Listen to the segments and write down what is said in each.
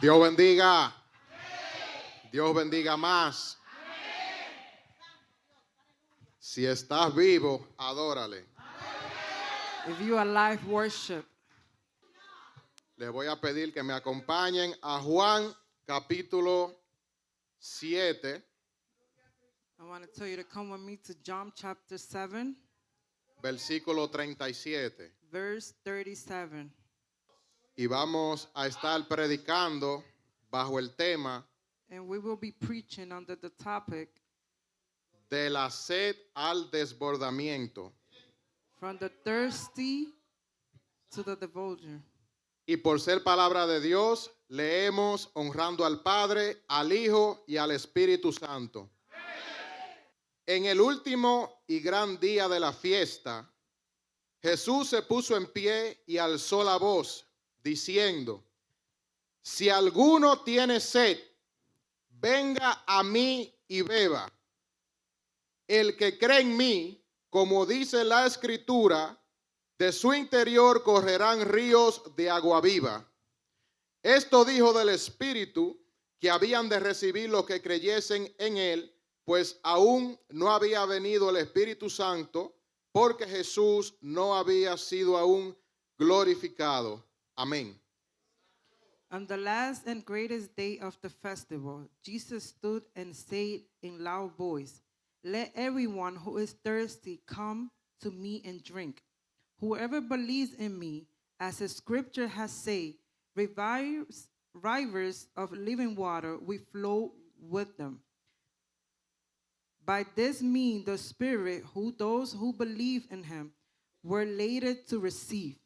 Dios bendiga. Dios bendiga más. Si estás vivo, adórale. If you are alive, worship. Les voy a pedir que me acompañen a Juan capítulo 7, I want to tell you to come with me to John chapter 7, versículo 37. verse 37. Y vamos a estar predicando bajo el tema And we will be preaching under the topic, de la sed al desbordamiento. from the thirsty to the divulger. Y por ser palabra de Dios, leemos honrando al Padre, al Hijo y al Espíritu Santo. En el último y gran día de la fiesta, Jesús se puso en pie y alzó la voz, diciendo: si alguno tiene sed, venga a mí y beba. El que cree en mí, como dice la Escritura, de su interior correrán ríos de agua viva. Esto dijo del Espíritu que habían de recibir los que creyesen en él, pues aún no había venido el Espíritu Santo, porque Jesús no había sido aún glorificado. Amén. On the last and greatest day of the festival, Jesus stood and said in loud voice, "Let everyone who is thirsty come to me and drink. Whoever believes in me, as the scripture has said, rivers of living water will flow with them." By this means the Spirit, who those who believe in him were later to receive.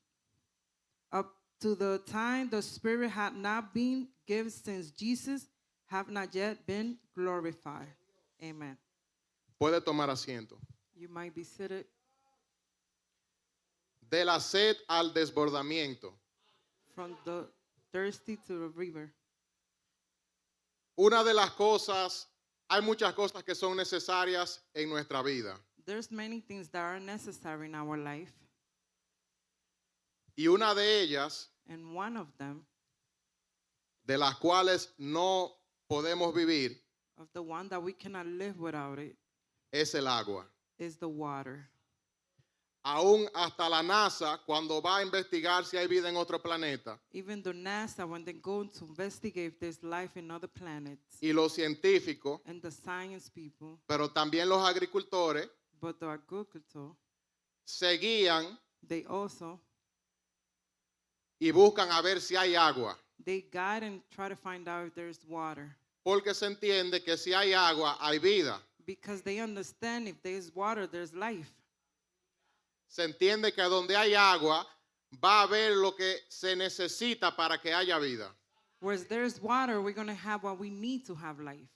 Up to the time the Spirit had not been given, since Jesus have not yet been glorified. Amen. Puede tomar asiento. You might be seated. De la sed al desbordamiento. From the thirsty to the river. Una de las cosas, hay muchas cosas que son necesarias en nuestra vida. There's many things that are necessary in our life, Y una de ellas, and one of them, de las cuales no podemos vivir, of the one that we cannot live without it, es el agua. is the water. Aún hasta la NASA, cuando va a investigar si hay vida en otro planeta, Even the NASA, when they go to investigate if there's life in other planets, y los científicos, and the science people, pero también los agricultores, but the agriculture, se guían they also, y buscan a ver si hay agua. they guide and try to find out if there's water. Porque se entiende que si hay agua, hay vida. Because they understand if there's water, there's life. Se entiende que donde hay agua, va a haber lo que se necesita para que haya vida. Whereas there's water, we're going to have what we need to have life.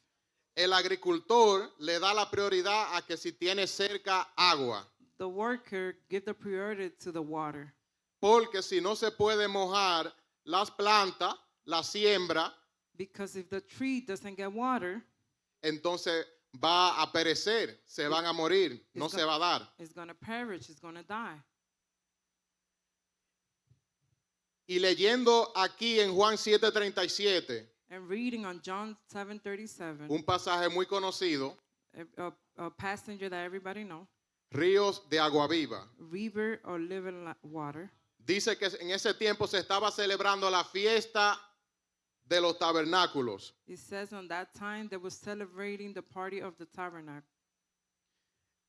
El agricultor le da la prioridad a que si tiene cerca agua. The worker give the priority to the water. Porque si no se puede mojar las plantas, la siembra, Because if the tree doesn't get water, entonces va a perecer, se van a morir, no It's se va a dar. it's going to perish, it's going to die. Y leyendo aquí en Juan 7:37, And reading on John 7:37, un pasaje muy conocido, a passenger that everybody know, ríos de agua viva. river or living water. Dice que en ese tiempo se estaba celebrando la fiesta de los tabernáculos. It says on that time they were celebrating the party of the tabernacle.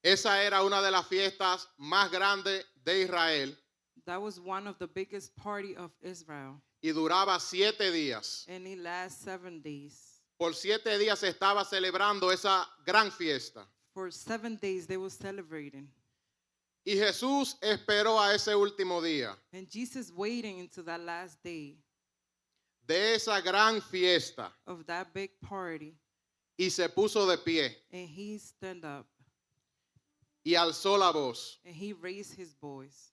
Esa era una de las fiestas más grandes de Israel That was one of the biggest party of Israel. y duraba 7 días. And it lasts 7 days. Por 7 días se estaba celebrando esa gran fiesta. For 7 days they were celebrating. Y Jesús esperó a ese último día And Jesus waiting into that last day de esa gran fiesta of that big party. y se puso de pie And he stood up y alzó la voz. and he raised his voice.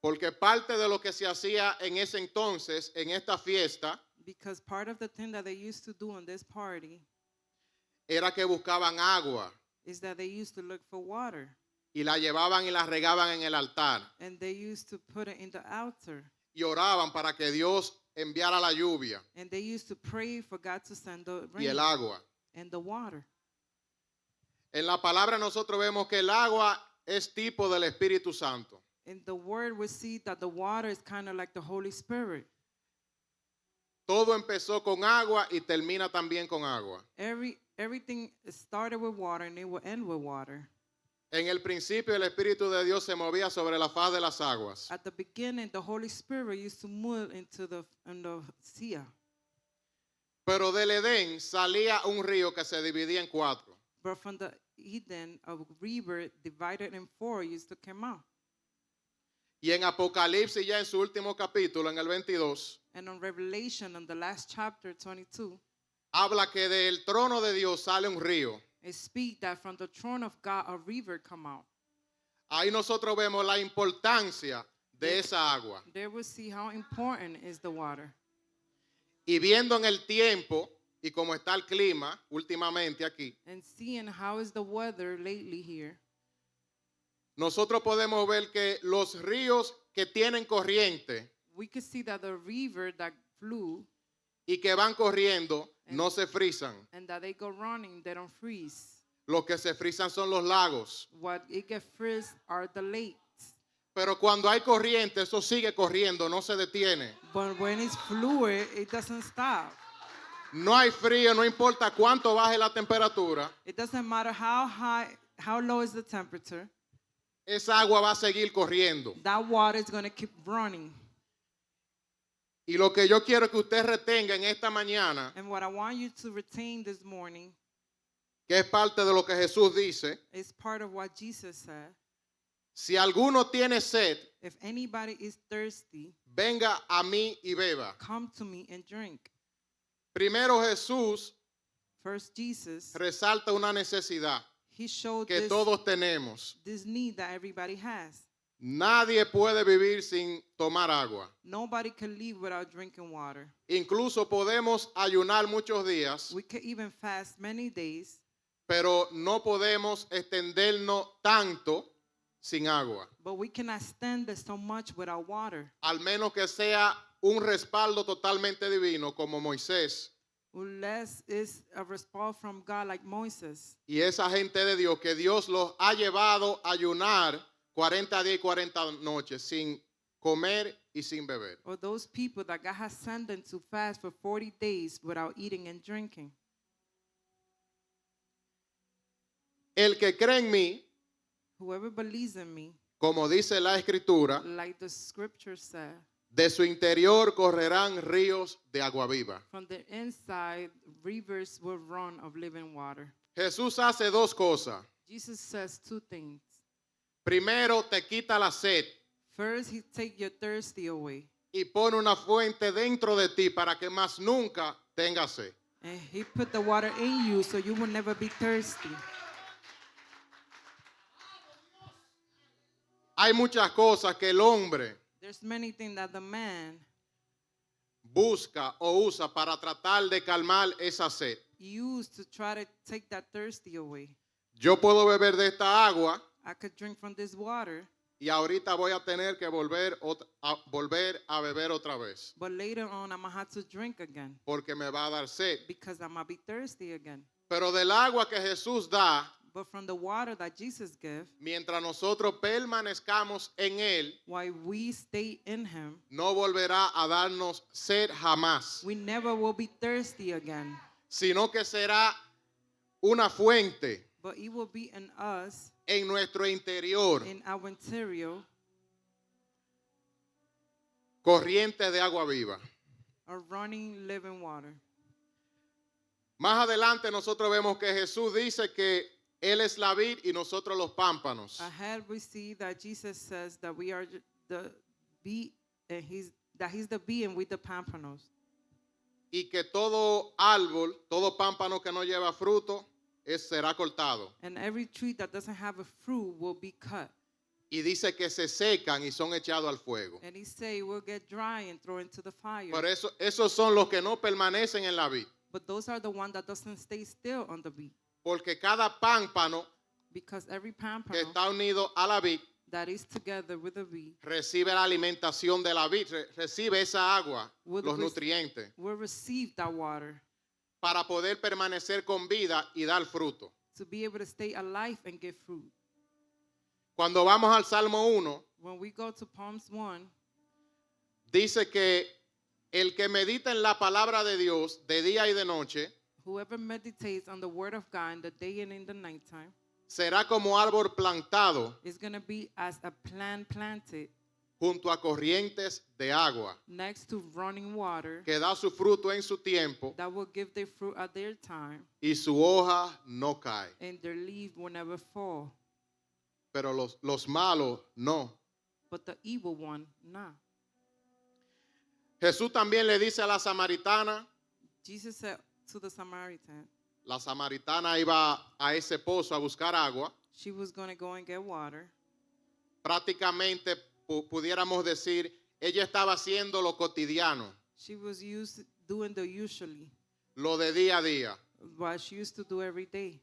Porque parte de lo que se hacía en ese entonces, en esta fiesta, Because part of the thing that they used to do on this party era que buscaban agua is that they used to look for water. y la llevaban y la regaban en el altar And they used to put it in the altar. y oraban para que Dios enviara la lluvia And they used to pray for God to send the y rain el agua. and the water. En la palabra nosotros vemos que el agua es tipo del Espíritu Santo. In the word, we see that the water is kind of like the Holy Spirit. Todo empezó con agua y termina también con agua. Everything started with water and it will end with water. En el principio el Espíritu de Dios se movía sobre la faz de las aguas. At the beginning, the Holy Spirit used to move into the sea. Pero del Edén salía un río que se dividía en 4. But from the Eden, a river divided in 4 used to come out. Y en Apocalipsis, ya en su último capítulo, en el 22, And on Revelation, on the last chapter, 22, habla que del trono de Dios sale un río. it speaks that from the throne of God, a river come out. Ahí nosotros vemos la importancia de esa agua. There we see how important is the water. Y viendo en el tiempo y cómo está el clima últimamente aquí, And seeing how is the weather lately here, nosotros podemos ver que los ríos que tienen corriente we could see that the river that flew y que van corriendo no se frisan. and that they go running, they don't freeze. Los que se frisan son los lagos. What it get freeze are the lakes. Pero cuando hay corriente, eso sigue corriendo, no se detiene. But when it's fluid, it doesn't stop. No hay frío, no importa cuánto baje la temperatura, It doesn't matter how high, how low is the temperature. esa agua va a seguir corriendo. That water is going to keep running. Y lo que yo quiero que usted retenga en esta mañana, And what I want you to retain this morning que es parte de lo que Jesús dice, is part of what Jesus said. si alguno tiene sed, If anybody is thirsty, venga a mí y beba. come to me and drink. Primero Jesús First, Jesus, resalta una necesidad he showed que todos tenemos. this need that everybody has. Nadie puede vivir sin tomar agua. Nobody can live without drinking water. Incluso podemos ayunar muchos días, We can even fast many days, pero no podemos extendernos tanto sin agua. but we cannot stand it so much without water. Al menos que sea un respaldo totalmente divino como Moisés Unless it's a response from God like Moses y esa gente de Dios que Dios los ha llevado a ayunar 40 días y 40 noches sin comer y sin beber. or those people that God has sent them to fast for 40 days without eating and drinking. El que cree en mí, Whoever believes in me, como dice la Escritura, like the scripture said, de su interior correrán ríos de agua viva. from the inside, rivers will run of living water. Jesús hace 2 cosas. Jesus says 2 things. Primero, te quita la sed First, he take your thirsty away, y pone una fuente dentro de ti para que más nunca tengas sed. and he put the water in you so you will never be thirsty. Hay muchas cosas que el hombre There's many things that the man busca o usa para tratar de calmar esa sed. used to try to take that thirsty away. Yo puedo beber de esta agua I could drink from this water, y ahorita voy a tener que volver a beber otra vez but later on I'm going to have to drink again porque me va a dar sed. because I'm going to be thirsty again. Pero del agua que Jesús da, But from the water that Jesus gave, mientras nosotros permanezcamos en Él, while we stay in him, no volverá a darnos sed jamás, we never will be thirsty again, sino que será una fuente but it will be in us, en nuestro interior, in our interior, corriente de agua viva. a running living water. Más adelante nosotros vemos que Jesús dice que Él es la vid y nosotros los pámpanos. Ahead we see that Jesus says that we are the bee, and he's the bee and we the pampanos. Y que todo árbol, todo pámpano que no lleva fruto, será cortado. And every tree that doesn't have a fruit will be cut. Y dice que se secan y son echados al fuego. And he say will get dry and thrown into the fire. Por eso, esos son los que no permanecen en la vid. But those are the ones that doesn't stay still on the bee. Porque cada pámpano Because every que pampano está unido a la vid that is together with the bee recibe la alimentación de la vid, recibe esa agua, With los the- nutrientes, will receive that water para poder permanecer con vida y dar fruto. to be able to stay alive and give fruit. Cuando vamos al Salmo 1, When we go to Psalms 1, dice que el que medita en la palabra de Dios de día y de noche whoever meditates on the word of God in the day and in the nighttime será como árbol plantado is going to be as a plant planted junto a corrientes de agua, next to running water que da su fruto en su tiempo that will give their fruit at their time, y su hoja no cae. and their leaf will never fall. Pero los malos no. But the evil one, nah. Jesús también le dice a la samaritana, Jesus said to the Samaritan, la samaritana iba a ese pozo a buscar agua, she was going to go and get water. prácticamente pudiéramos decir, ella estaba haciendo lo cotidiano, She was used doing the usually, lo de día a día. what she used to do every day.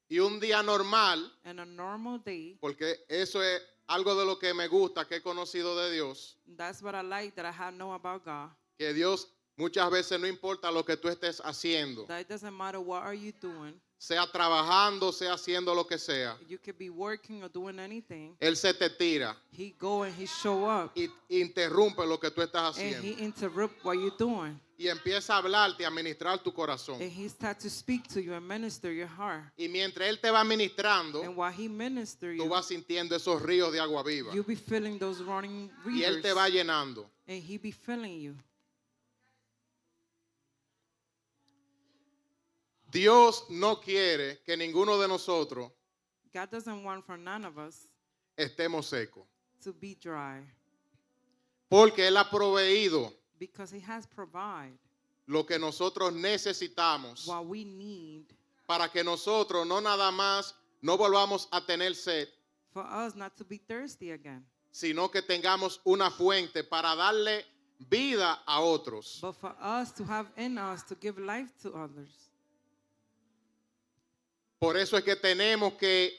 Y un día normal, And a normal day, porque eso es algo de lo que me gusta, que he conocido de Dios, that's what I like that I have know about God. que Dios muchas veces no importa lo que tú estés haciendo, That it doesn't matter what are you doing. sea trabajando, sea haciendo lo que sea, You could be working or doing anything. Él se te tira He go and he show up y interrumpe lo que tú estás and he haciendo interrupt what you're doing. y empieza a hablarte, a ministrar tu corazón. And he start to speak to you and minister your heart. Y mientras Él te va ministrando, And while he minister tú you, vas sintiendo esos ríos de agua viva you be feeling those running y Él rivers. te va llenando. And he be filling you. Dios no quiere que ninguno de nosotros God doesn't want for none of us estemos secos, to be dry porque Él ha proveído because he has provided lo que nosotros necesitamos what we need para que nosotros no nada más no volvamos a tener sed, for us not to be thirsty again, sino que tengamos una fuente para darle vida a otros. but for us to have in us to give life to others. Por eso es que tenemos que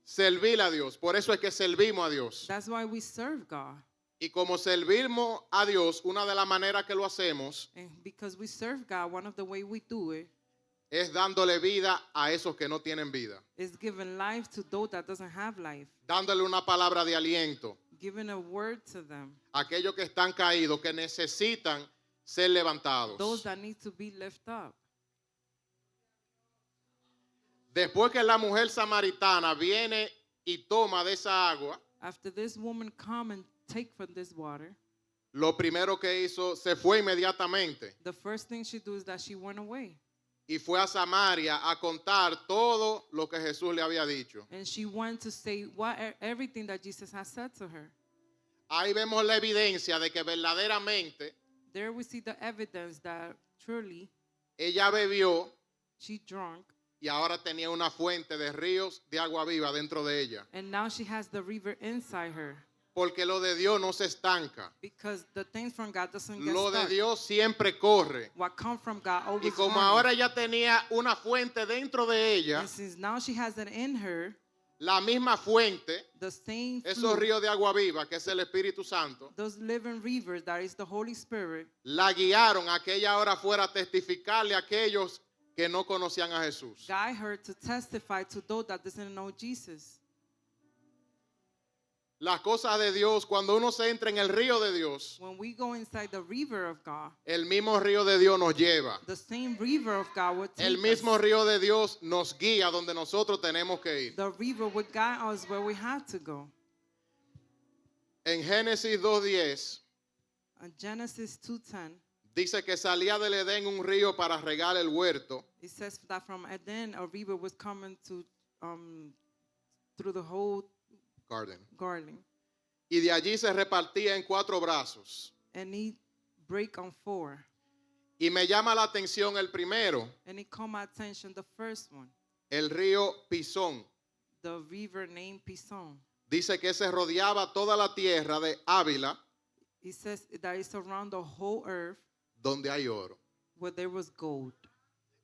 servir a Dios, por eso es que servimos a Dios. That's why we serve God. Y como servimos a Dios, una de las maneras que lo hacemos And because we serve God, one of the way we do it es dándole vida a esos que no tienen vida, is giving life to those that doesn't have life, dándole una palabra de aliento giving a word to them, a aquellos que están caídos, que necesitan ser levantados. those that need to be lifted up. Después que la mujer samaritana viene y toma de esa agua, After this woman come and take from this water, lo primero que hizo, se fue inmediatamente the first thing she do is that she went away. y fue a Samaria a contar todo lo que Jesús le había dicho. And she went to say everything that Jesus has said to her. Ahí vemos la evidencia de que verdaderamente There we see the evidence that truly ella bebió she drunk, y ahora tenía una fuente de ríos de agua viva dentro de ella. and now she has the river inside her. Porque lo de Dios no se estanca. Because the things from God doesn't get Lo de stuck. Dios siempre corre. What come from God Y always como runs. ahora ella tenía una fuente dentro de ella, And since now she has it in her, la misma fuente, the same esos fruit, ríos de agua viva, que es el Espíritu Santo, those living rivers, that is the Holy Spirit, la guiaron a que ella ahora fuera a testificarle a aquellos que no conocían a Jesús. guide her to testify to those that doesn't know Jesus. Las cosas de Dios, cuando uno se entra en el río de Dios, When we go inside the river of God, el mismo río de Dios nos lleva. the same river of God will take El mismo us. río de Dios nos guía donde nosotros tenemos que ir. The river will guide us where we have to go. En Génesis 2:10 Genesis 2:10, dice que salía del Edén un río para regar el huerto it says that from Eden a river was coming to through the whole garden, garden, y de allí se repartía en 4 brazos. and it break on 4. Y me llama la atención el primero, And it caught my attention, the first one, el río Pisón. the river named Pison. Dice que se rodeaba toda la tierra de Ávila, It says that it's around the whole earth donde hay oro. where there was gold.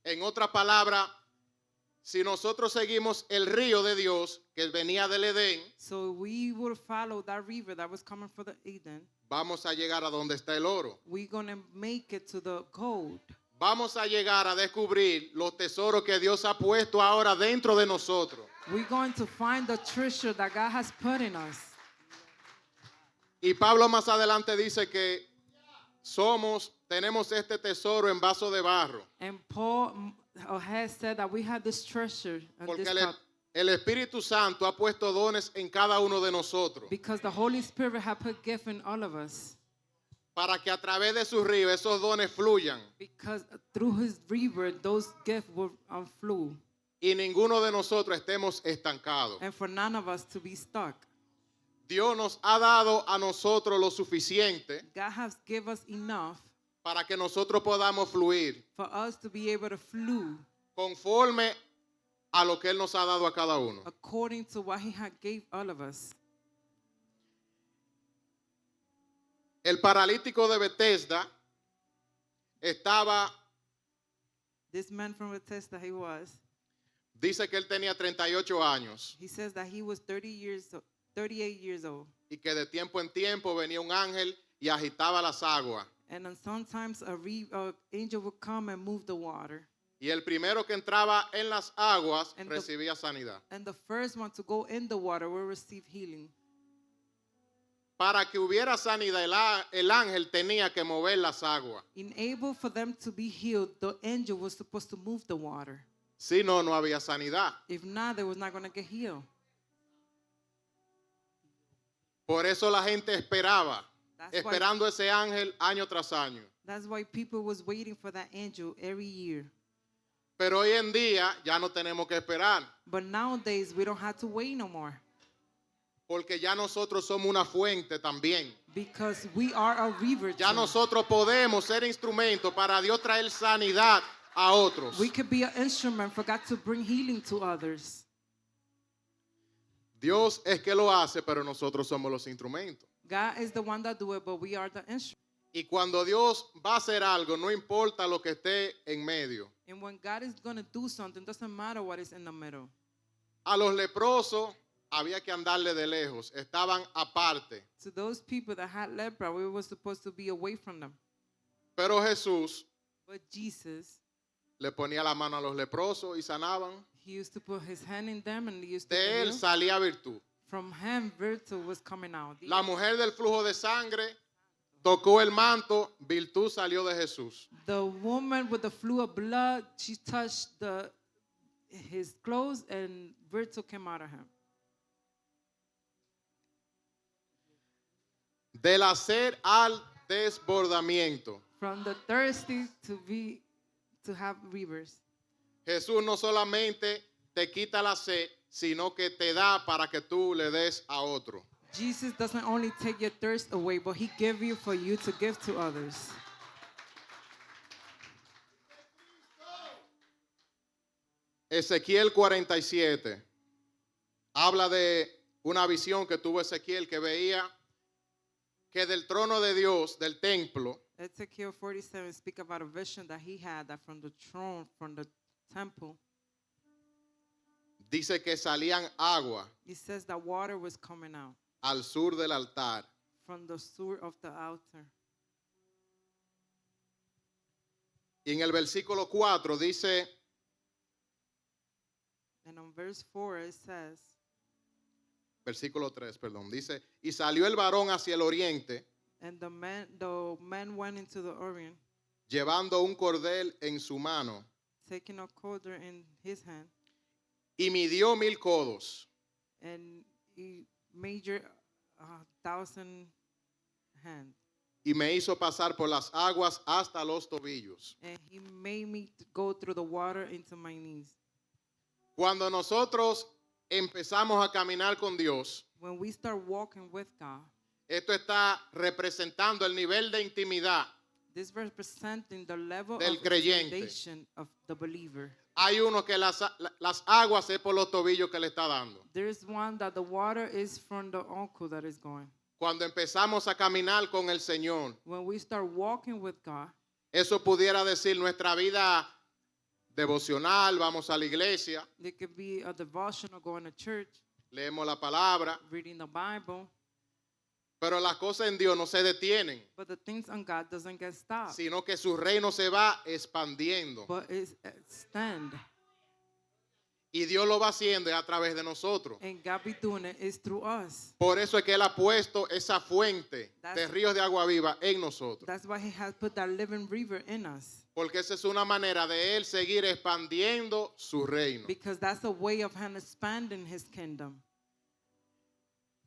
En otras palabras, si nosotros seguimos el río de Dios que venía del Edén, So we will follow that river that was coming from the Eden. vamos a llegar a donde está el oro. We're going to make it to the gold. Vamos a llegar a descubrir los tesoros que Dios ha puesto ahora dentro de nosotros. We're going to find the treasure that God has put in us. Y Pablo más adelante dice que tenemos este tesoro en vaso de barro. And Paul has said that we have this treasure and Porque this cup el Espíritu Santo ha puesto dones en cada uno de nosotros. because the Holy Spirit has put gift in all of us. Para que a través de su río esos dones fluyan. Because through his river, those gifts will flow. Y ninguno de nosotros estemos estancados. And for none of us to be stuck. Dios nos ha dado a nosotros lo suficiente God has given us enough para que nosotros podamos fluir for us to be able to flow conforme a lo que Él nos ha dado a cada uno. according to what he had gave all of us. El paralítico de Bethesda This man from Bethesda, dice que él tenía 38 años he says that he was 38 years old. y que de tiempo en tiempo venía un ángel y agitaba las aguas. And then sometimes an angel would come and move the water. Y el primero que entraba en las aguas And recibía sanidad. And the first one to go in the water will receive healing. Para que hubiera sanidad, el ángel tenía que mover las aguas. Enable for them to be healed, the angel was supposed to move the water. Si no, no había sanidad. If not, they was not going to get healed. Por eso la gente esperaba, That's why- esperando ese ángel año tras año. That's why people was waiting for that angel every year. Pero hoy en día ya no tenemos que esperar, But nowadays, we don't have to wait no more. porque ya nosotros somos una fuente también. Because we are a river. Ya too. nosotros podemos ser instrumentos para Dios traer sanidad a otros. We could be an instrument for God to bring healing to others. Dios es que lo hace, pero nosotros somos los instrumentos. God is the one that do it, but we are the instrument. Y cuando Dios va a hacer algo, no importa lo que esté en medio. And when God is going to do something, doesn't matter what is in the middle. A los leprosos había que andarle de lejos, estaban aparte. To those people that had lepra, we were supposed to be away from them. Pero Jesús But Jesus, le ponía la mano a los leprosos y sanaban. he used to put his hand in them and he used to De él heal. salía virtud. From him, virtue was coming out. La mujer del flujo de sangre tocó el manto, virtud salió de Jesús. The woman with the flow of blood, she touched his clothes and virtue came out of him. Del hacer al desbordamiento. From the thirsty to have rivers. Jesús no solamente te quita la sed, sino que te da para que tú le des a otro. Jesus doesn't only take your thirst away, but he gives you for you to give to others. Ezequiel 47 habla de una visión que tuvo Ezequiel que veía que del trono de Dios, del templo, Ezekiel 47 speak about a vision that he had that from the throne, from the temple, dice que salían agua it says that water was coming out al sur del altar. from the sur of the altar. Y en el versículo 4 dice, And on verse 4 it says, versículo 3, perdón, dice, y salió el varón hacia el oriente, and the man went into the Orient, llevando un cordel en su mano, taking a quiver in his hand, y midió 1000 codos, and he measured 1,000 hands. y me hizo pasar por las aguas hasta los tobillos. And he made me to go through the water into my knees. Cuando nosotros empezamos a caminar con Dios, When we start walking with God, esto está representando el nivel de intimidad. this representing the level Del of creyente. intimidation of the believer. Hay uno que las aguas es por los tobillos que le está dando. There is one that the water is from the ankle that is going. Cuando empezamos a caminar con el Señor, When we start walking with God, eso pudiera decir nuestra vida devocional, vamos a la iglesia, It could be a devotional, going to church, leemos la palabra, reading the Bible. pero las cosas en Dios no se detienen, But the things on God doesn't get stopped, sino que su reino se va expandiendo. but it's extend. Y Dios lo va haciendo a través de nosotros. And God be doing it is through us. Por eso es que Él ha puesto esa fuente de That's- ríos de agua viva en nosotros. That's why He has put that living river in us. Porque esa es una manera de Él seguir expandiendo su reino. Because that's a way of Him expanding His kingdom.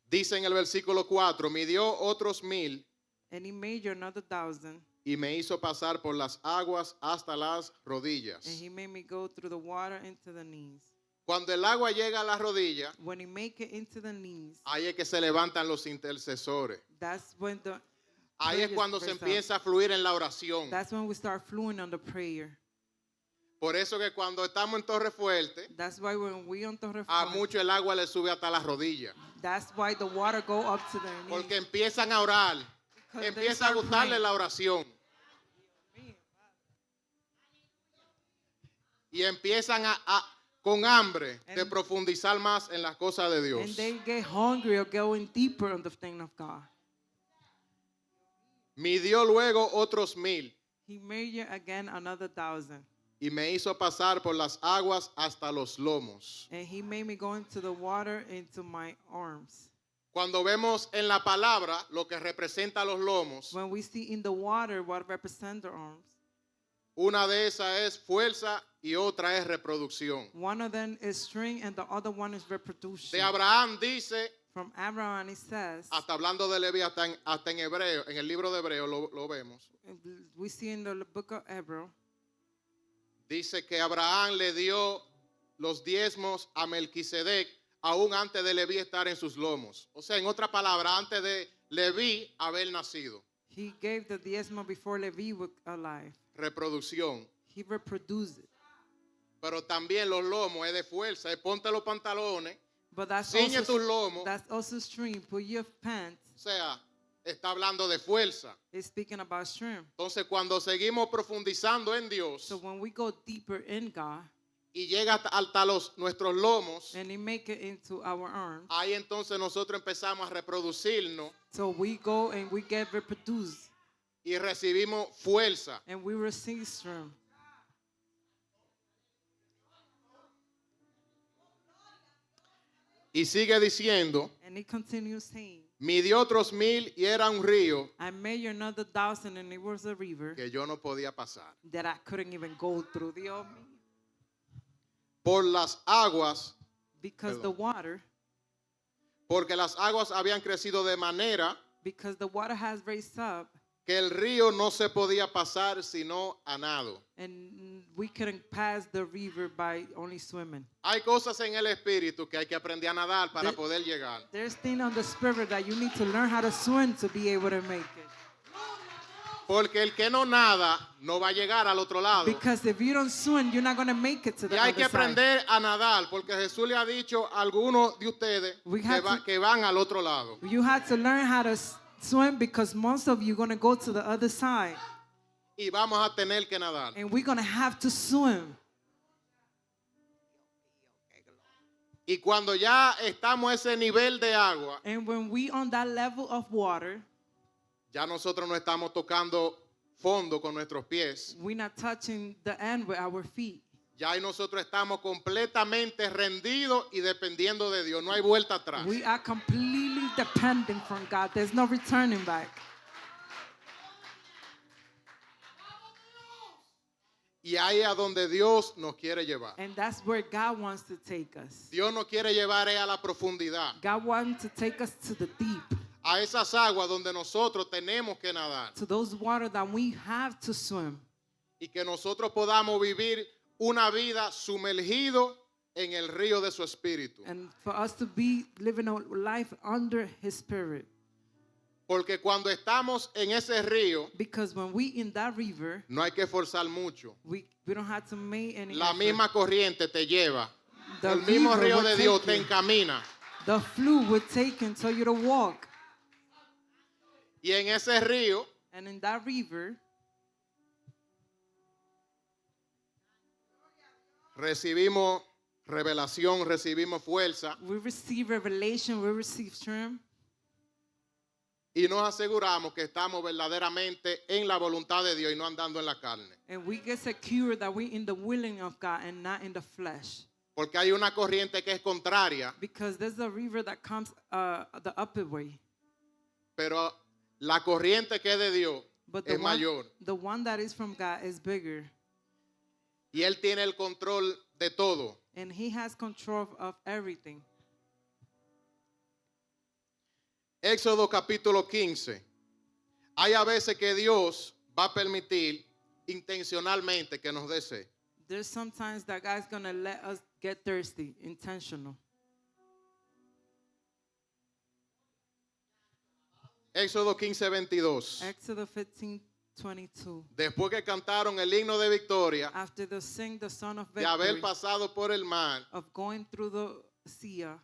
Dice en el versículo 4, midió otros 1000 And He made you another 1,000. y me hizo pasar por las aguas hasta las rodillas. And He made me go through the water into the knees. Cuando el agua llega a las rodillas, When He make it into the knees, ahí es que se levantan los intercesores. that's when the Ahí es prayers cuando se rise up. empieza a fluir en la oración. That's when we start flowing on the prayer. Por eso que cuando estamos en Torre Fuerte, That's why when we on Torre a Fuerte, mucho el agua le sube hasta las rodillas. that's why the water go up to their knees. Porque empiezan a orar, Because they empieza a start gustarle praying. la oración. Y empiezan con hambre de And- profundizar más en las cosas de Dios. And they get hungry or going deeper on the thing of God. Midió luego otros 1000 He made you again another 1,000. y me hizo pasar por las aguas hasta los lomos. And He made me go into the water into my arms. Cuando vemos en la palabra lo que representa los lomos, When we see in the water what represent the arms, una de esas es fuerza y otra es reproducción. one of them is strength and the other one is reproduction. De Abraham dice, From Abraham it says, hasta hablando de Leví, hasta en hebreo, en el libro de Hebreo lo vemos, we see in the book of Hebrew, dice que Abraham le dio los diezmos a Melquisedec aún antes de Leví estar en sus lomos. O sea, en otra palabra, antes de Leví haber nacido. he gave the diezmo before Levi was alive. Reproducción. He reproduced it. Pero también los lomos es de fuerza. Es ponte los pantalones, But that's ciñe also, tus lomos. that's also strength. Put your pants. O sea, está hablando de fuerza. It's speaking about strength. Entonces, cuando seguimos profundizando en Dios So when we go deeper in God y llega hasta nuestros lomos, and He make it into our arms, ahí entonces nosotros empezamos a reproducirnos so we go and we get reproduced y recibimos fuerza. and we receive strength. Y sigue diciendo, And He continues saying, midió otros 1000 y era un río I made another 1,000 and it was a river que yo no podía pasar. that I couldn't even go through. Por las aguas, Because Perdón. the water, porque las aguas habían crecido de manera because the water has raised up que el río no se podía pasar sino a nado. and we couldn't pass the river by only swimming. Hay cosas en el espíritu que hay que aprender a nadar para De- poder llegar. There's things on the spirit that you need to learn how to swim to be able to make it. Porque el que no nada no va a llegar al otro lado. Because if you don't swim, you're not going to make it to the Y hay other que side. aprender a nadar, porque Jesús le ha dicho a algunos de ustedes We que, have to- que van al otro lado. You have to learn how to swim because most of you are going to go to the other side. Y vamos a tener que nadar. And we're going to have to swim. Y cuando ya estamos a ese nivel de agua, And when we on that level of water, ya nosotros no estamos tocando fondo con nuestros pies. we're not touching the end with our feet. Ya ahí nosotros estamos completamente rendidos y dependiendo de Dios. No hay vuelta atrás. We are completely dependent from God. There's no returning back. Y ahí es a donde Dios nos quiere llevar. And that's where God wants to take us. Dios nos quiere llevar a la profundidad, God wants to take us to the deep, a esas aguas donde nosotros tenemos que nadar to those waters that we have to swim. y que nosotros podamos vivir una vida sumergido en el río de su espíritu. And for us to be living a life under His Spirit. Porque cuando estamos en ese río, Because when we in that river, no hay que forzar mucho. we don't have to make any La effort. misma corriente te lleva. The El mismo river río will de Dios te take you. encamina. The flu would take and tell you to walk. Y en ese río And in that river, recibimos revelación, recibimos fuerza We receive revelation, we receive strength, y nos aseguramos que estamos verdaderamente en la voluntad de Dios y no andando en la carne. and we get secure that we're in the willing of God and not in the flesh. Porque hay una corriente que es contraria, Because there's a river that comes the upper way. pero la corriente que es de Dios But es mayor. the one that is from God is bigger. Y Él tiene el control de todo. And he has control of everything. Éxodo capítulo 15. Hay a veces que Dios va a permitir intencionalmente que nos dé sed. There's sometimes that God's going to let us get thirsty, intentional. Éxodo 15, 22. Exodus 15:22. Después que cantaron el himno de victoria, After they sing the song of de haber victory, pasado por el mar, of going through the sea,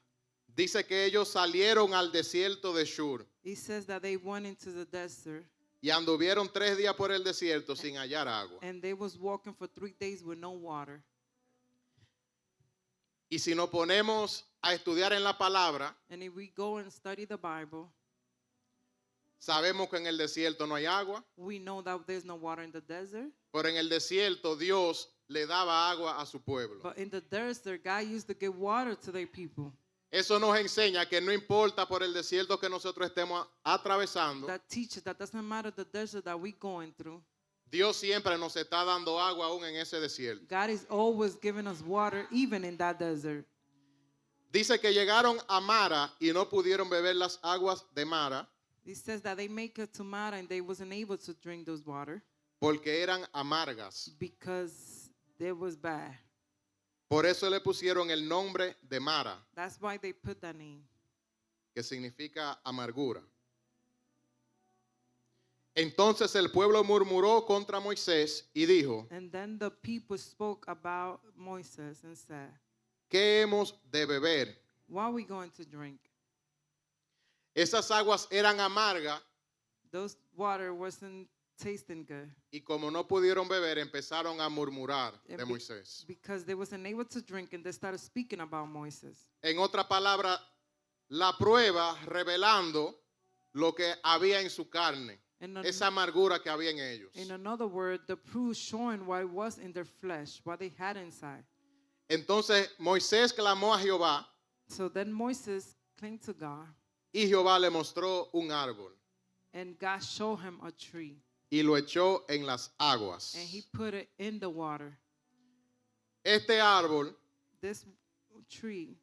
dice que ellos salieron al desierto de Shur it says that they went into the desert y anduvieron 3 días por el desierto sin hallar agua. and they was walking for 3 days with no water. Y si nos ponemos a estudiar en la palabra, And if we go and study the Bible, sabemos que en el desierto no hay agua, we know that there's no water in the desert. pero en el desierto Dios le daba agua a su pueblo. But in the desert, God used to give water to their people. Eso nos enseña que no importa por el desierto que nosotros estemos atravesando, That teaches that doesn't matter the desert that we're going through. Dios siempre nos está dando agua aún en ese desierto. God is always giving us water, even in that desert. Dice que llegaron a Mara y no pudieron beber las aguas de Mara It says that they make it to Mara and they wasn't able to drink those water porque eran amargas. because they was bad. Por eso le pusieron el nombre de Mara, That's why they put that name. que significa amargura. Entonces el pueblo murmuró contra Moisés y dijo, And then the people spoke about Moses and said, ¿qué hemos de beber? what are we going to drink? Esas aguas eran amargas Those water wasn't tasting good. y como no pudieron beber empezaron a murmurar de And be- Moisés. Because they wasn't able to drink and they started speaking about Moses. En otra palabra, la prueba revelando lo que había en su carne, In, an- esa amargura que había en ellos. in another word, the proof showing what it was in their flesh, what they had inside. Entonces Moisés clamó a Jehová So then Moses clung to God, y Jehová le mostró un árbol and God showed him a tree, y lo echó en las aguas. and he put it in the water. Este árbol This tree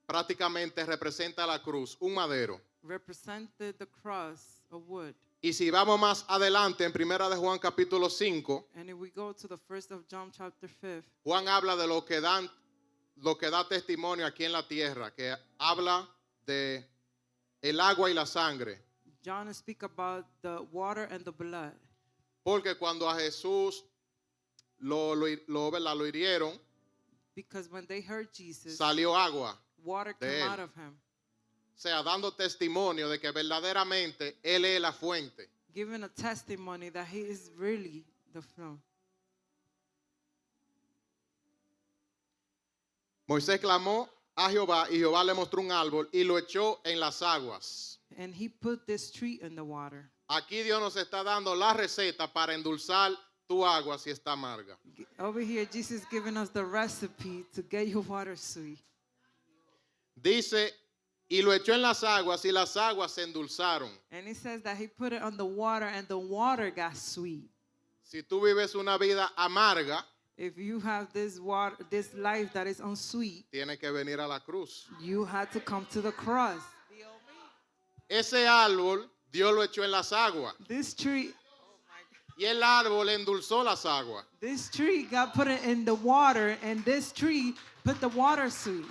prácticamente representa la cruz, un madero. represented the cross of wood. Y si vamos más adelante en Primera de Juan capítulo 5, And if we go to the 1st of John chapter 5, Juan habla de lo que da testimonio aquí en la tierra, que habla de el agua y la sangre. John speak about the water and the blood. Porque cuando a Jesús ¿verdad? Lo hirieron, Because when they heard Jesus, salió agua. water de came él. out of him, O sea, dando testimonio de que verdaderamente Él es la fuente. giving a testimony that he is really the flow. Moisés clamó a Jehová y Jehová le mostró un árbol y lo echó en las aguas. And he put this tree in the water. Aquí Dios nos está dando la receta para endulzar tu agua si está amarga. Over here, Jesus is giving us the recipe to get your water sweet. Dice, y lo echó en las aguas y las aguas se endulzaron. And it says that he put it on the water and the water got sweet. Si tú vives una vida amarga, If you have this water, this life that is unsweet, tienes que venir a la cruz. you had to come to the cross. Ese árbol, Dios lo echó en las aguas. This tree, Y el árbol endulzó las aguas. this tree got put it in the water, and this tree put the water sweet.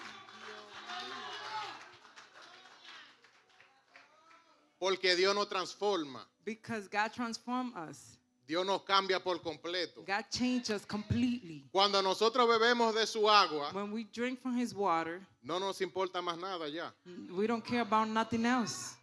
Porque Dios nos transforma. Because God transformed us. Dios nos cambia por completo. God changed us completely. Cuando nosotros bebemos de su agua, When we drink from his water, no nos importa más nada ya. we don't care about nothing else.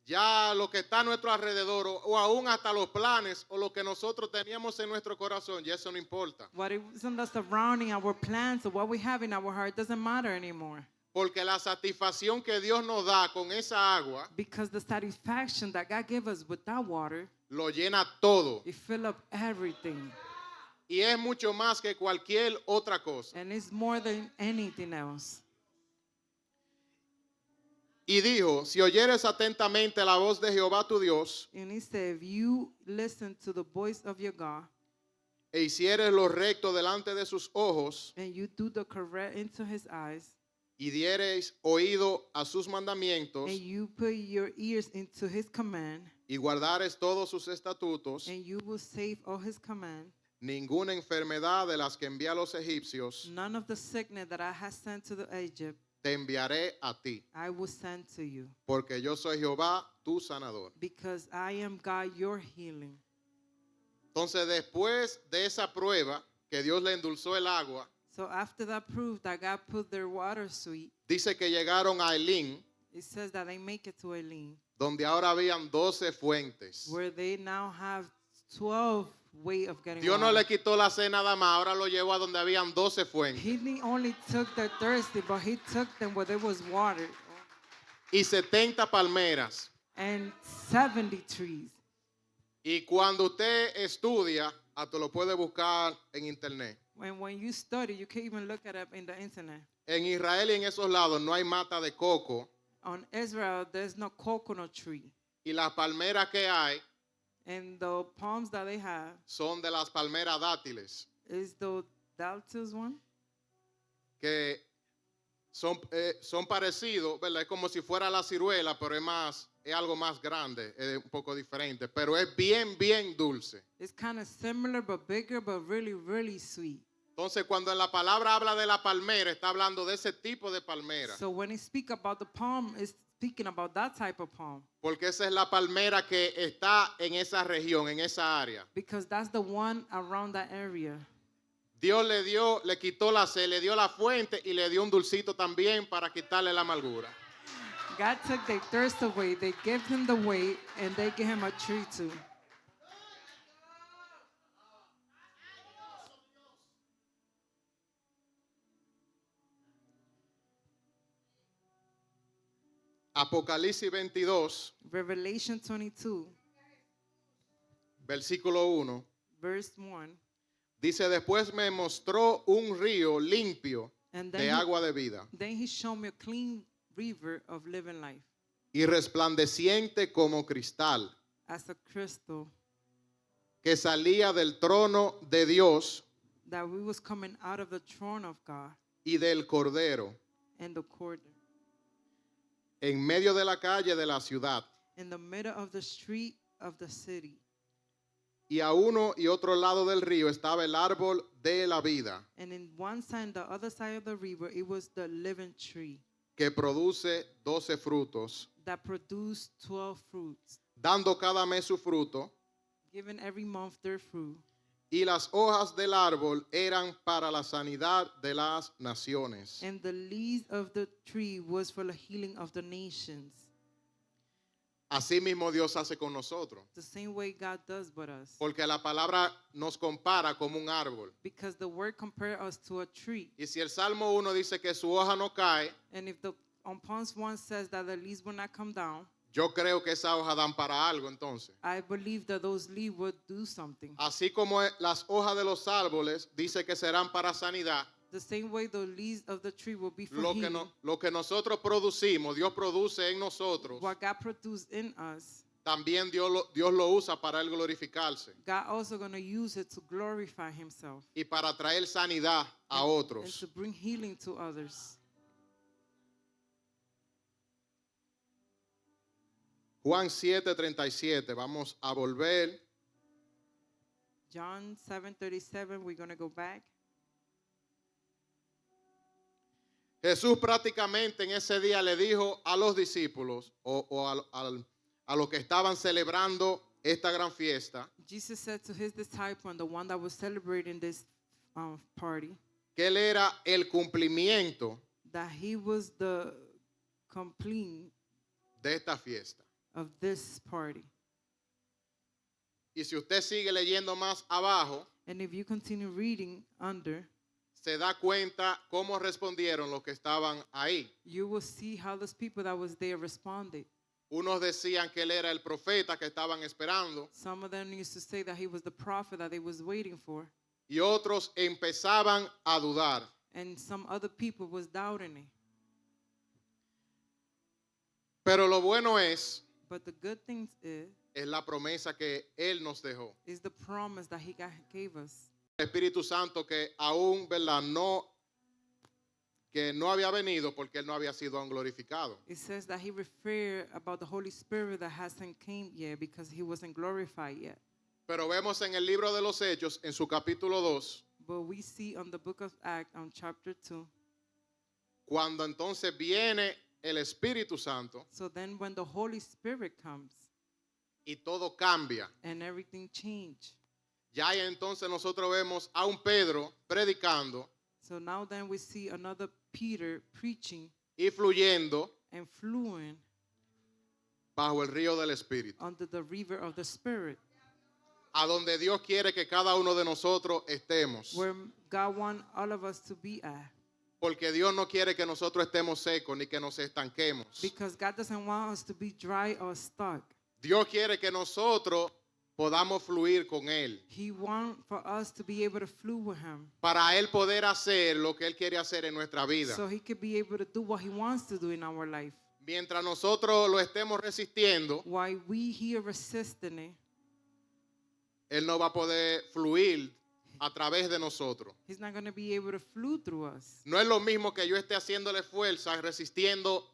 ya lo que está a nuestro alrededor o aún hasta los planes o lo que nosotros teníamos en nuestro corazón, ya eso no importa. What isn't the surrounding, our plans, or what we have in our heart doesn't matter anymore. Porque la satisfacción que Dios nos da con esa agua Because the satisfaction that God gave us with that water, lo llena todo. it fill up everything. Y es mucho más que cualquier otra cosa. And it's more than anything else. Y dijo, si oyeres atentamente la voz de Jehová tu Dios, And he said, if you listen to the voice of your God, e hicieres lo recto delante de sus ojos, and you do the correct into his eyes, y diereis oído a sus mandamientos, and you put your ears into his command, y guardares todos sus estatutos, and you will save all his command, ninguna enfermedad de las que envía a los egipcios none of the sickness that I have sent to the Egypt, te enviaré a ti, I will send to you. porque yo soy Jehová, tu sanador. Because I am God, your healing. Entonces, después de esa prueba, que Dios le endulzó el agua, So after that proof that God put their water sweet, dice que llegaron a Elín, it says that they make it to Elim, donde ahora habían 12 fuentes. where they now have 12 way of getting Dios no water. le quitó la sed nada más, ahora lo llevó a donde habían 12 fuentes. He didn't only took the thirsty, but he took them where there was water. Y 70 palmeras. And 70 trees. Y cuando usted estudia, hasta lo puede buscar en internet. When you study, you can even look it up in the internet. En Israel y en esos lados no hay mata de coco. On Israel, there's no coconut tree. Y las palmeras que hay And the palms that they have son de las palmeras dátiles, is the Daltas one. que son parecidos, ¿verdad? Es como si fuera la ciruela, pero es algo más grande, es un poco diferente, pero es bien, bien dulce. It's kind of similar but bigger, but really, really sweet. Entonces, cuando en la palabra habla de la palmera, está hablando de ese tipo de palmera, So when he speak about the palm, it's speaking about that type of palm. porque esa es la palmera que está en esa región, en esa área. Because that's the one around that area. Dios le quitó la sed, le dio la fuente y le dio un dulcito también para quitarle la amargura. God took their thirst away. They gave him the way, and they gave him a tree too. Apocalipsis 22, Revelation 22, versículo 1, verse 1. dice, después me mostró un río limpio And de then agua de vida then he showed me a clean river of living life, y resplandeciente como cristal, as a crystal, que salía del trono de Dios that we was coming out of the throne of God y del Cordero, and the court. en medio de la calle de la ciudad. In the middle of the street of the city. Y a uno y otro lado del río estaba el árbol de la vida, And in one side, the other side of the river, it was the living tree que produce 12 frutos, that produced 12 fruits, dando cada mes su fruto, giving every month their fruit. y las hojas del árbol eran para la sanidad de las naciones. And the leaves of the tree was for the healing of the nations. Así mismo Dios hace con nosotros, The same way God does with us. porque la palabra nos compara como un árbol. Because the word compares us to a tree. Y si el Salmo 1 dice que su hoja no cae, And if the on Psalms 1 says that the leaves will not come down, yo creo que esa hoja dan para algo entonces. I believe that those leaves would do something. Así como las hojas de los árboles dice que serán para sanidad, The same way the leaves of the tree will be for healing. lo que nosotros producimos, Dios produce en nosotros, What God produced in us, también Dios lo usa para él glorificarse God also going to use it to glorify himself y para traer sanidad a and otros. to bring healing to others. Juan 7:37, vamos a volver. John 7:37, we're going to go back. Jesús prácticamente en ese día le dijo a los discípulos a los que estaban celebrando esta gran fiesta, Jesus said to his disciple and the one that was celebrating this party que él era el cumplimiento that he was the complete de esta fiesta. of this party. Y si usted sigue leyendo más abajo, And if you continue reading under, se da cuenta cómo respondieron los que estaban ahí. you will see how those people that was there responded. Unos decían que él era el profeta que estaban esperando Some of them used to say that he was the prophet that they was waiting for. y otros empezaban a dudar. And some other people was doubting it. Pero lo bueno es But the good thing es la promesa que él nos dejó. is the promise that he gave us. El Espíritu Santo que aún, ¿verdad? Que no había venido porque él no había sido aún glorificado. It says that he referred about the Holy Spirit that hasn't came yet because he wasn't glorified yet. Pero vemos en el libro de los Hechos, en su capítulo 2, But we see on the book of Acts, on chapter 2, cuando entonces viene el Espíritu Santo so then when the Holy Spirit comes y todo cambia. and everything changed. Ya ahí entonces nosotros vemos a un Pedro predicando So now then we see another Peter preaching y fluyendo and fluent bajo el río del Espíritu, under the river of the Spirit, a donde Dios quiere que cada uno de nosotros estemos. where God wants all of us to be at. Porque Dios no quiere que nosotros estemos secos ni que nos estanquemos. Because God doesn't want us to be dry or stuck. Dios quiere que nosotros podamos fluir con Él. He wants for us to be able to flow with Him. Para Él poder hacer lo que Él quiere hacer en nuestra vida. So He could be able to do what He wants to do in our life. Mientras nosotros lo estemos resistiendo, While we here resisting it, Él no va a poder fluir a través de nosotros. He's not going to be able to flow through us. No es lo mismo que yo esté haciéndole fuerza, resistiendo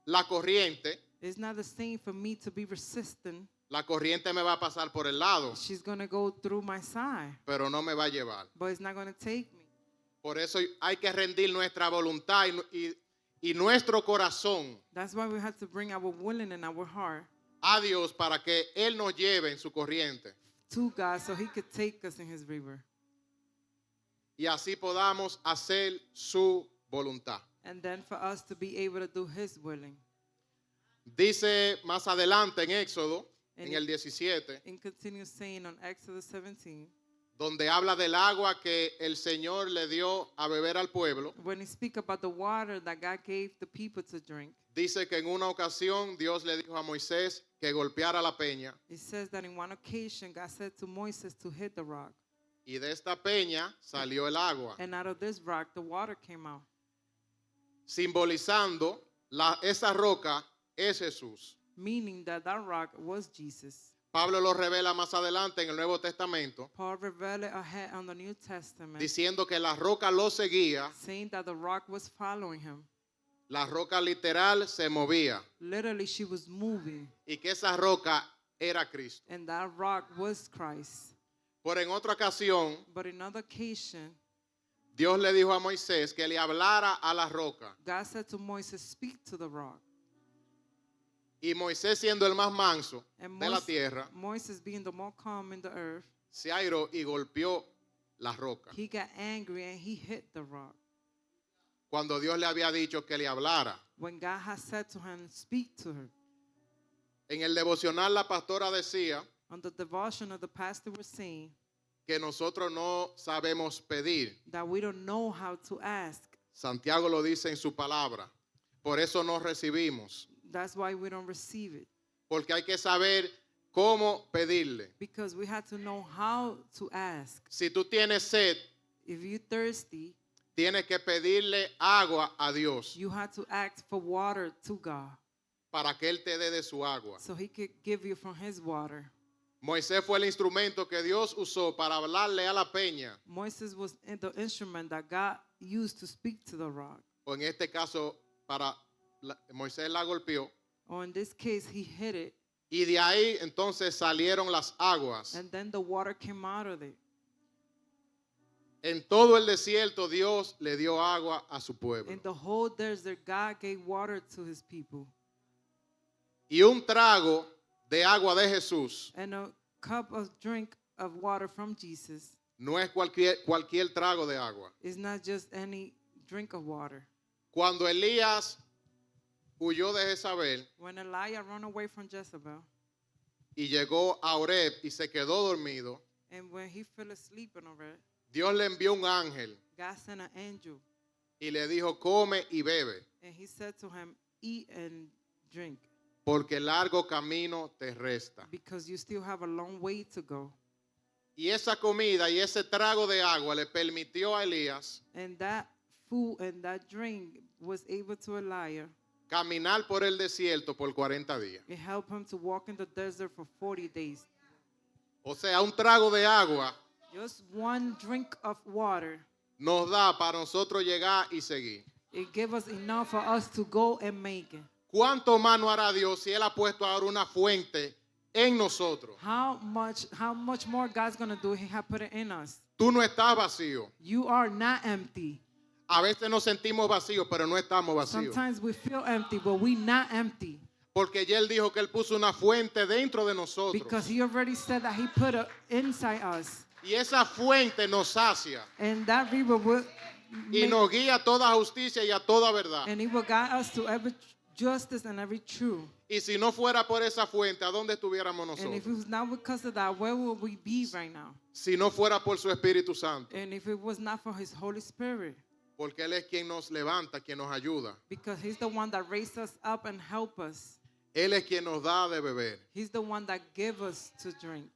la corriente. It's not the same for me to be resistant. La corriente me va a pasar por el lado, She's going to go through my side, pero no me va a llevar. but it's not going to take me. Por eso hay que rendir nuestra voluntad y nuestro corazón That's why we have to bring our willing and our heart a Dios para que Él nos lleve en su corriente. to God so He could take us in His river. Y así podamos hacer su voluntad. And then for us to be able to do His willing. Dice más adelante en Éxodo, en el 17, And continues saying on Exodus 17, donde habla del agua que el Señor le dio a beber al pueblo, when He speaks about the water that God gave the people to drink, dice que en una ocasión Dios le dijo a Moisés que golpeara la peña it says that in one occasion God said to Moses to hit the rock. y de esta peña salió el agua, And out of this rock, the water came out, simbolizando esa roca es Jesús. meaning that that rock was Jesus. Pablo lo revela más adelante en el Nuevo Testamento, Paul revealed it ahead on the New Testament, diciendo que la roca lo seguía, saying that the rock was following him. la roca literal se movía Literally, she was moving, y que esa roca era Cristo. and that rock was Christ. Pero en otra ocasión, But in another occasion, Dios le dijo a Moisés que le hablara a la roca. God said to Moses, speak to the rock. Y Moisés, siendo el más manso And de la tierra, Moses, being the more calm in the earth, se airó y golpeó la roca. he got angry and he hit the rock. Cuando Dios le había dicho que le hablara. When God has said to him, speak to her. En el devocional la pastora decía On the devotion of the pastor was saying que nosotros no sabemos pedir. that we don't know how to ask. Santiago lo dice en su palabra. Por eso no recibimos. That's why we don't receive it. Porque hay que saber cómo pedirle. Because we have to know how to ask. Si tú tienes sed, If you're thirsty, tienes que pedirle agua a Dios you have to ask for water to God para que Él te dé de su agua. so He could give you from His water. Moisés fue el instrumento que Dios usó para hablarle a la peña, Moses was the instrument that God used to speak to the rock. o en este caso, Moisés la golpeó, Or in this case, he hit it, y de ahí entonces salieron las aguas. and then the water came out of it. En todo el desierto Dios le dio agua a su pueblo. In the whole desert, God gave water to His people. Y un trago de agua de Jesús And a cup of drink of water from Jesus no es cualquier trago de agua. is not just any drink of water. Cuando Elías huyó de Jezabel when Elijah ran away from Jezebel, y llegó a Oreb y se quedó dormido, and when he fell asleep in Oreb, Dios le envió un ángel God sent an angel, y le dijo, come y bebe, and he said to him, eat and drink, porque largo camino te resta. because you still have a long way to go. Y esa comida y ese trago de agua le permitió a Elías And that food and that drink was able to Elijah. caminar por el desierto por 40 días. It helped him to walk in the desert for 40 days. O sea, un trago de agua Just one drink of water, nos da para nosotros llegar y seguir. it gave us enough for us to go and make it. ¿Cuánto más no hará Dios si Él ha puesto ahora una fuente en nosotros? How much more God's going to do? He has put it in us. Tú no estás vacío. You are not empty. A veces nos sentimos vacíos, pero no estamos vacíos. Sometimes we feel empty, but we not empty. Porque ya Él dijo que Él puso una fuente dentro de nosotros. Because he already said that he put it inside us. Y esa fuente nos sacia And that river will y nos guía a toda justicia y a toda verdad. and it will guide us to every justice and every truth. Y si no fuera por esa fuente, ¿a dónde estuviéramos And if it nosotros? was not because of that, where would we be right now? Si no fuera por su Espíritu Santo. And if it was not for his Holy Spirit, Porque Él es quien nos levanta, quien nos ayuda. because he's the one that raised us up and help us. Él es quien nos da de beber. He's the one that gave us to drink.